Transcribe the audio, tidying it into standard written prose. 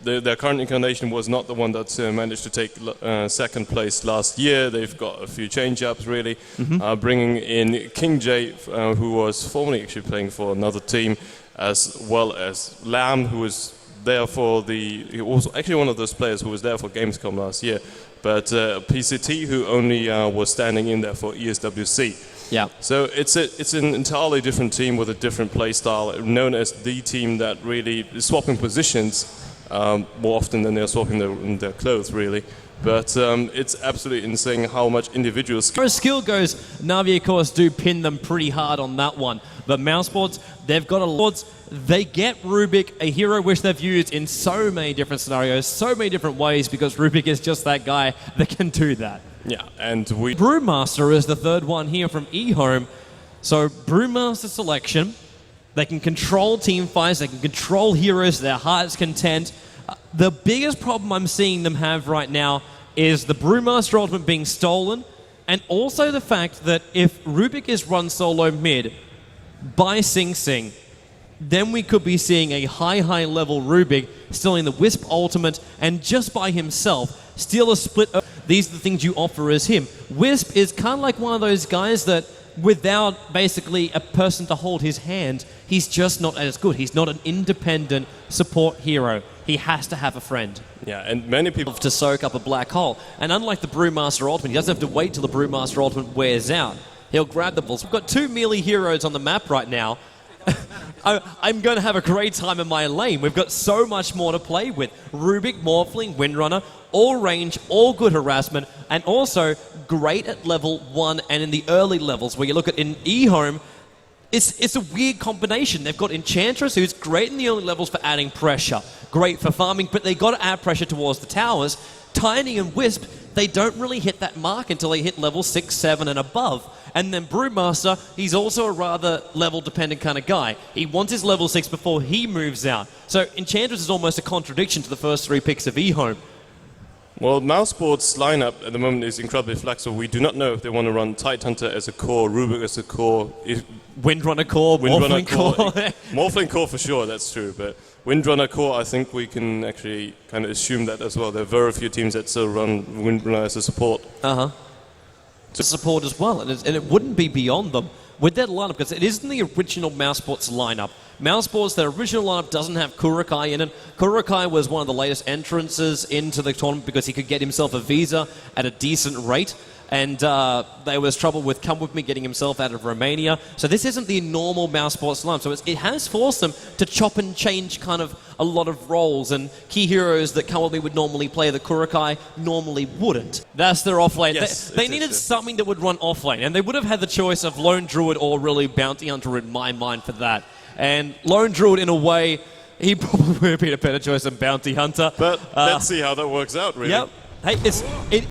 their current incarnation was not the one that managed to take second place last year. They've got a few change-ups, really, bringing in King J, who was formerly actually playing for another team, as well as Lamb, who was there for he was actually one of those players who was there for Gamescom last year, but PCT, who only was standing in there for ESWC. Yeah. So it's an entirely different team with a different play style, known as the team that really is swapping positions more often than they're swapping their clothes, really. But it's absolutely insane how much individual skill. As skill goes, Na'Vi, of course, do pin them pretty hard on that one. But Mousesports, they've got a lot. They get Rubik, a hero which they've used in so many different scenarios, so many different ways, because Rubik is just that guy that can do that. Yeah, and Brewmaster is the third one here from eHome. So Brewmaster selection, they can control team fights, they can control heroes to their heart's content. The biggest problem I'm seeing them have right now is the Brewmaster ultimate being stolen, and also the fact that if Rubik is run solo mid by Sing Sing, then we could be seeing a high level Rubik stealing the Wisp ultimate and just by himself steal a split. These are the things you offer as him. Wisp is kind of like one of those guys that without basically a person to hold his hand, he's just not as good. He's not an independent support hero. He has to have a friend. Yeah, and many people to soak up a black hole. And unlike the Brewmaster ultimate, he doesn't have to wait till the Brewmaster ultimate wears out. He'll grab the balls. We've got two melee heroes on the map right now. I'm going to have a great time in my lane. We've got so much more to play with. Rubik, Morphling, Windrunner, all range, all good harassment, and also great at level 1 and in the early levels, where you look at in eHome, it's a weird combination. They've got Enchantress, who's great in the early levels for adding pressure, great for farming, but they got to add pressure towards the towers. Tiny and Wisp, they don't really hit that mark until they hit level 6, 7 and above. And then Brewmaster, he's also a rather level-dependent kind of guy. He wants his level 6 before he moves out. So Enchantress is almost a contradiction to the first three picks of eHome. Well, Mousesports' lineup at the moment is incredibly flexible. We do not know if they want to run Tidehunter as a core, Rubik as a core. Windrunner core, Morphling core. Morphling core for sure, that's true. But Windrunner core, I think we can actually kind of assume that as well. There are very few teams that still run Windrunner as a support. To support as well, and it wouldn't be beyond them with that lineup, because it isn't the original Mousesports lineup. Mousesports, their original lineup doesn't have Kuroky in it. Kuroky was one of the latest entrances into the tournament because he could get himself a visa at a decent rate, and there was trouble with Come With Me getting himself out of Romania. So this isn't the normal Mousesports lineup. So it has forced them to chop and change kind of a lot of roles, and key heroes that Come With Me would normally play that Kuroky normally wouldn't. That's their offlane. Yes, they needed something that would run offlane, and they would have had the choice of Lone Druid or really Bounty Hunter in my mind for that. And Lone Druid, in a way, he probably would have been a better choice than Bounty Hunter. But let's see how that works out, really. Yep. Hey,